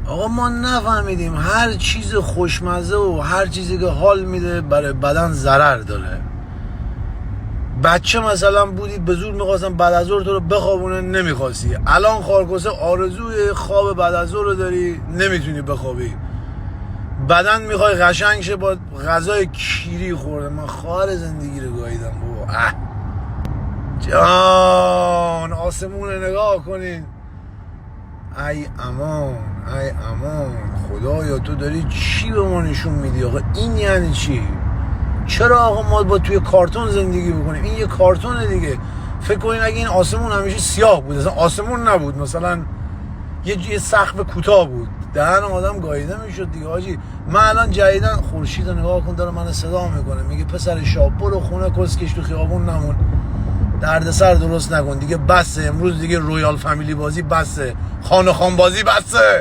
آقا ما نفهمیدیم هر چیز خوشمزه و هر چیزی که حال میده برای بدن ضرر داره. بچه مثلا بودی به زور میخواستن بعد از ظهر تو رو بخوابونه، نمیخواستی. الان خارکوسه آرزوی خواب بعد از ظهر رو داری، نمیتونی بخوابی. بدن میخوای قشنگ شه، با غذای کیری خورده. من خواهر زندگی رو گاهیدم بابا. جان آسمون رو نگاه کنین. ای امان ای امان. خدایا تو داری چی به ما نشون میدی آقا؟ این یعنی چی؟ چرا آقا ما با توی کارتون زندگی بکنیم؟ این یه کارتونه دیگه. فکر کنین اگه این آسمون همیشه سیاه بود، اصلا آسمون نبود، مثلا یه سقف کوتاه بود، دهن آدم گاییده میشد دیگه حاجی. من الان جدیدن خورشید رو نگاه کن، داره من صدا میکنه، میگه پسر شاب برو خونه، کسکش تو خیابون نمون، دردسر درست نکن دیگه، بسه امروز دیگه رویال فامیلی بازی بسه، خانه خان بازی بسه.